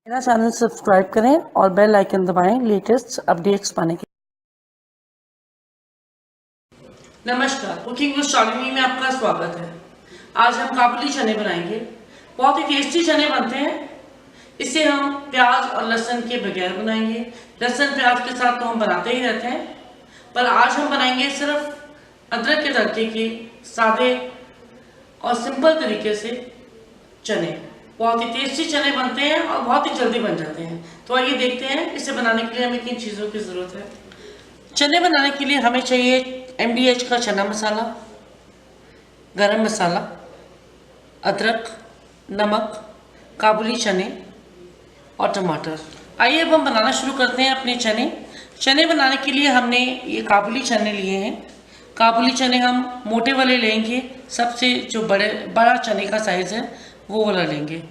मेरा channel subscribe करें और बेल आइकन दबाएं लेटेस्ट अपडेट्स पाने के। नमस्कार, कुकिंग विद शालिनी में आपका स्वागत है। आज हम काबुली चने बनाएंगे। बहुत ही टेस्टी चने बनते हैं। इसे हम प्याज और लहसुन के बगैर बनाएंगे। लहसुन प्याज के साथ तो हम बनाते ही रहते हैं, पर आज हम बनाएंगे सिर्फ अदरक के तड़के के सादे और सिंपल तरीके से चने। बहुत ही टेस्टी चने बनते हैं और बहुत ही जल्दी बन जाते हैं। तो आइए देखते हैं इसे बनाने के लिए हमें किन चीज़ों की ज़रूरत है। चने बनाने के लिए हमें चाहिए MDH का चना मसाला, गरम मसाला, अदरक, नमक, काबुली चने और टमाटर। आइए अब हम बनाना शुरू करते हैं अपने चने। चने बनाने के लिए हमने ये काबुली चने लिए हैं। काबुली चने हम मोटे वाले लेंगे, सबसे जो बड़ा चने का साइज़ है वो वाला लेंगे।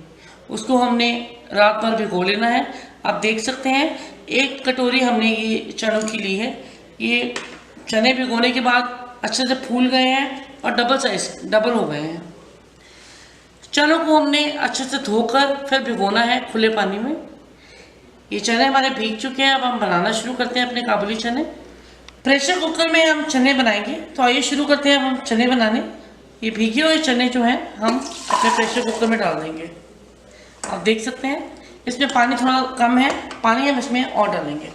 उसको हमने रात भर भिगो लेना है। आप देख सकते हैं 1 कटोरी हमने ये चनों की ली है। ये चने भिगोने के बाद अच्छे से फूल गए हैं और डबल हो गए हैं। चनों को हमने अच्छे से धोकर फिर भिगोना है खुले पानी में। ये चने हमारे भीग चुके हैं। अब हम बनाना शुरू करते हैं अपने काबुली चने। प्रेशर कुकर में हम चने बनाएंगे, तो आइए शुरू करते हैं अब हम चने बनाने। ये भीगे हुए चने जो हैं हम अपने प्रेशर कुकर में डाल देंगे। आप देख सकते हैं इसमें पानी थोड़ा कम है, पानी हम इसमें और डालेंगे।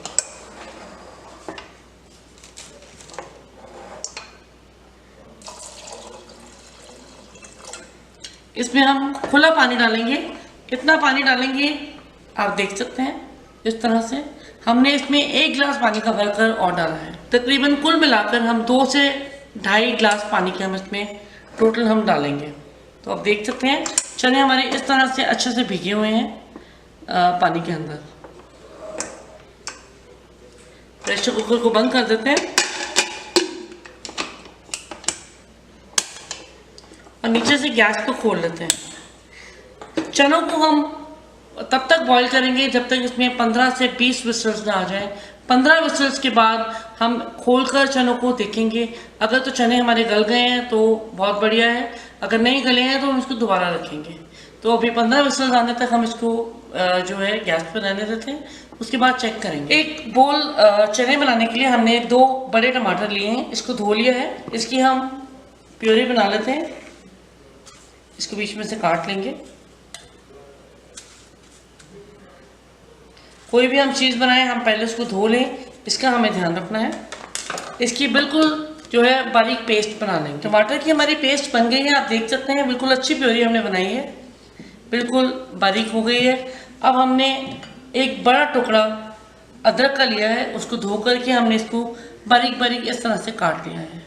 इसमें हम खुला पानी डालेंगे। इतना पानी डालेंगे, आप देख सकते हैं इस तरह से। हमने इसमें 1 गिलास पानी का भरकर और डाला है। तकरीबन कुल मिलाकर हम 2 से 2.5 गिलास पानी के हम इसमें टोटल हम डालेंगे। तो आप देख सकते हैं चने हमारे इस तरह से अच्छे से भीगे हुए हैं पानी के अंदर। प्रेशर कुकर को बंद कर देते हैं और नीचे से गैस को खोल लेते हैं। चनों को हम तब तक बॉईल करेंगे जब तक इसमें 15 से 20 विसल्स ना आ जाए। 15 विसल्स के बाद हम खोलकर चनों को देखेंगे। अगर तो चने हमारे गल गए हैं तो बहुत बढ़िया है, अगर नहीं गले हैं तो हम इसको दोबारा रखेंगे। तो अभी 15 विसल्स आने तक हम इसको जो है गैस पर रहने देते हैं, उसके बाद चेक करेंगे। एक बोल चने बनाने के लिए हमने 2 बड़े टमाटर लिए हैं। इसको धो लिया है, इसकी हम प्यूरी बना लेते हैं। इसको बीच में से काट लेंगे। कोई भी हम चीज़ बनाएं हम पहले उसको धो लें, इसका हमें ध्यान रखना है। इसकी बिल्कुल जो है बारीक पेस्ट बना लेंगे। टमाटर की हमारी पेस्ट बन गई है, आप देख सकते हैं बिल्कुल अच्छी प्योरी हमने बनाई है, बिल्कुल बारीक हो गई है। अब हमने एक बड़ा टुकड़ा अदरक का लिया है, उसको धो करके हमने इसको बारीक बारीक इस तरह से काट लिया है।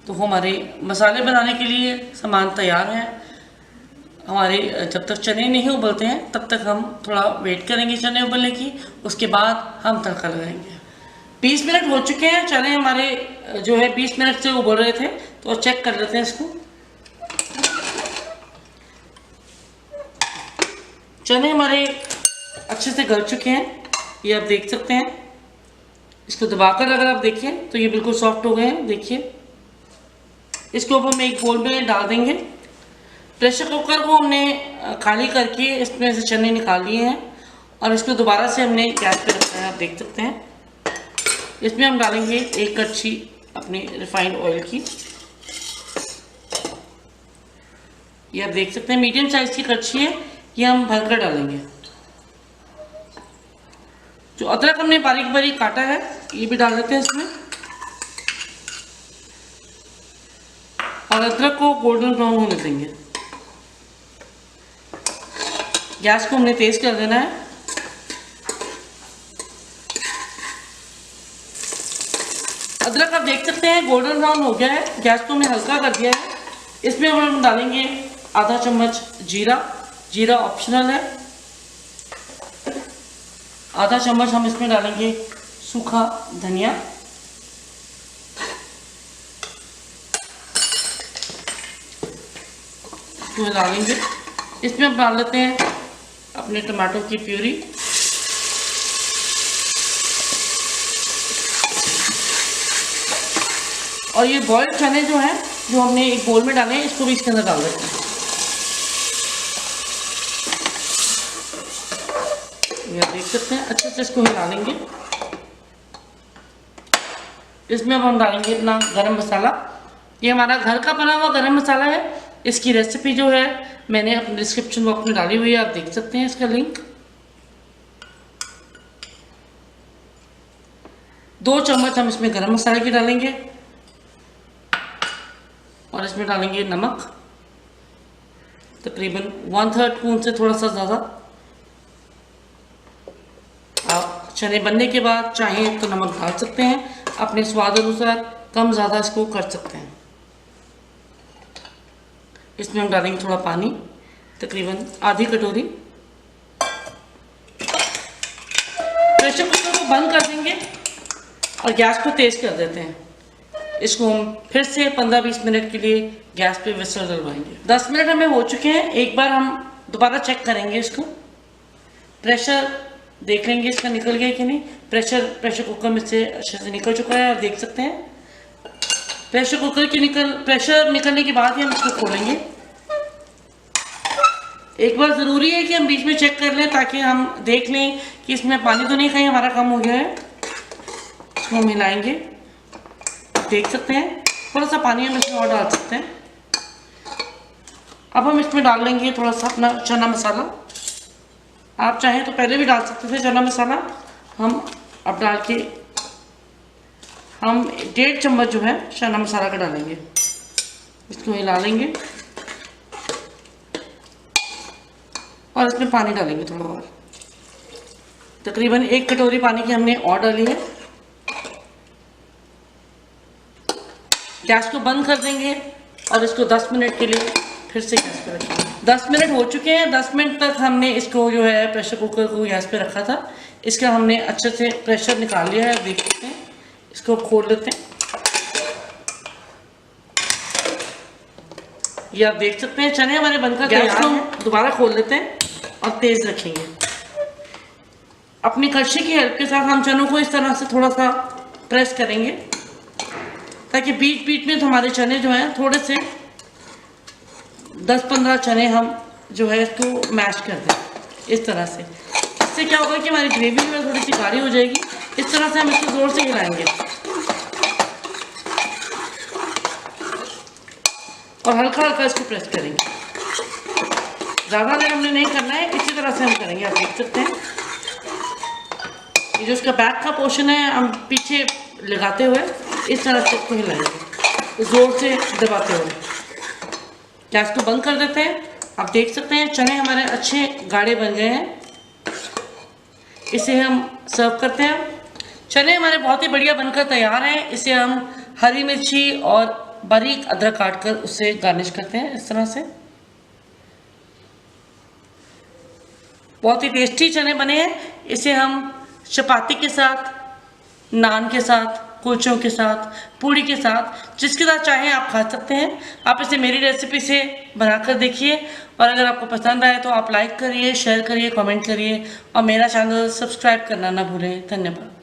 तो हमारे मसाले बनाने के लिए सामान तैयार है। हमारे जब तक चने नहीं उबलते हैं तब तक हम थोड़ा वेट करेंगे चने उबलने की, उसके बाद हम तड़का लगाएंगे। 20 मिनट हो चुके हैं, चने हमारे जो है 20 मिनट से उबल रहे थे, तो चेक कर लेते हैं इसको। चने हमारे अच्छे से गल चुके हैं, ये आप देख सकते हैं। इसको दबाकर अगर आप देखें तो ये बिल्कुल सॉफ्ट हो गए हैं। देखिए इसको अब हम एक बोल में डाल देंगे। प्रेशर कुकर को हमने खाली करके इसमें से चने निकाल लिए हैं और इसको दोबारा से हमने गैस पे रखा है। आप देख सकते हैं इसमें हम डालेंगे 1 कड़छी अपनी रिफाइंड ऑयल की। ये आप देख सकते हैं मीडियम साइज की कड़छी है, ये हम भरकर डालेंगे। जो अदरक हमने बारीक बारीक काटा है ये भी डाल देते हैं इसमें, और अदरक को गोल्डन ब्राउन होने देंगे। गैस को हमने तेज कर देना है। अदरक आप देख सकते हैं गोल्डन ब्राउन हो गया है, गैस को हमने हल्का कर दिया है। इसमें हम डालेंगे आधा चम्मच जीरा। जीरा ऑप्शनल है। आधा चम्मच हम इसमें डालेंगे सूखा धनिया। इसको डालेंगे। इसमें हम डाल लेते हैं अपने टमाटर की प्यूरी। और ये बॉइल्ड चने जो हैं जो हमने एक बोल में डाले हैं, इसको भी इसके अंदर डाल देते हैं। ये आप देख सकते हैं, अच्छे से इसको हिला लेंगे। इसमें अब हम डालेंगे अपना गरम मसाला। ये हमारा घर का बना हुआ गरम मसाला है। इसकी रेसिपी जो है मैंने अपने डिस्क्रिप्शन बॉक्स में डाली हुई है, आप देख सकते हैं इसका लिंक। 2 चम्मच हम इसमें गरम मसाले की डालेंगे और इसमें डालेंगे नमक, तकरीबन 1/3 स्पून से थोड़ा सा ज़्यादा। आप चने बनने के बाद चाहें तो नमक डाल सकते हैं, अपने स्वाद अनुसार कम ज़्यादा इसको कर सकते हैं। इसमें हम डालेंगे थोड़ा पानी, तकरीबन आधी कटोरी। प्रेशर कुकर को बंद कर देंगे और गैस को तेज़ कर देते हैं। इसको हम फिर से 15-20 मिनट के लिए गैस पे विसल डलवाएंगे। 10 मिनट हमें हो चुके हैं। एक बार हम दोबारा चेक करेंगे इसको, प्रेशर देख लेंगे इसका निकल गया कि नहीं। प्रेशर कुकर में से अच्छे से निकल चुका है, आप देख सकते हैं। प्रेशर निकलने के बाद ही हम इसको खोलेंगे। एक बार ज़रूरी है कि हम बीच में चेक कर लें ताकि हम देख लें कि इसमें पानी तो नहीं कहीं हमारा कम हो गया है। इसको हम मिलाएंगे, देख सकते हैं थोड़ा सा पानी हम इसमें और डाल सकते हैं। अब हम इसमें डाल लेंगे थोड़ा सा अपना चना मसाला। आप चाहें तो पहले भी डाल सकते थे चना मसाला। हम अब डाल के हम 1.5 चम्मच जो है चना मसाला का डालेंगे। इसको हिला लेंगे और इसमें पानी डालेंगे थोड़ा और। तकरीबन 1 कटोरी पानी की हमने और डाली है। गैस को बंद कर देंगे और इसको 10 मिनट के लिए फिर से गैस पर रखेंगे। 10 मिनट हो चुके हैं। 10 मिनट तक हमने इसको जो है प्रेशर कुकर को गैस पे रखा था। इसका हमने अच्छे से प्रेशर निकाल लिया है, देख सकते हैं। इसको खोल लेते हैं। ये आप देख सकते हैं चने हमारे बनकर तैयार हैं। दोबारा खोल लेते हैं और तेज़ रखेंगे। अपनी कड़छी की हेल्प के साथ हम चनों को इस तरह से थोड़ा सा प्रेस करेंगे ताकि बीच बीच में हमारे चने जो हैं थोड़े से 10-15 चने हम जो है इसको मैश कर दें इस तरह से। इससे क्या होगा कि हमारी ग्रेवी जो है थोड़ी सी गाढ़ी हो जाएगी। इस तरह से हम इसको ज़ोर से हिलाएंगे और हल्का हल्का इसको प्रेस करेंगे। ज़्यादा देर हमने नहीं करना है, इसी तरह से हम करेंगे। आप देख सकते हैं ये जो इसका बैक का पोर्शन है हम पीछे लगाते हुए इस तरह से इसको हिलाएंगे, ज़ोर से दबाते हुए। गैस को बंद कर देते हैं। आप देख सकते हैं चने हमारे अच्छे गाढ़े बन गए हैं। इसे हम सर्व करते हैं। चने हमारे बहुत ही बढ़िया बनकर तैयार हैं। इसे हम हरी मिर्ची और बारीक अदरक काट कर उससे गार्निश करते हैं इस तरह से। बहुत ही टेस्टी चने बने हैं। इसे हम चपाती के साथ, नान के साथ, कुलचों के साथ, पूड़ी के साथ, जिसके साथ चाहें आप खा सकते हैं। आप इसे मेरी रेसिपी से बनाकर देखिए और अगर आपको पसंद आए तो आप लाइक करिए, शेयर करिए, कमेंट करिए और मेरा चैनल सब्सक्राइब करना ना भूलें। धन्यवाद।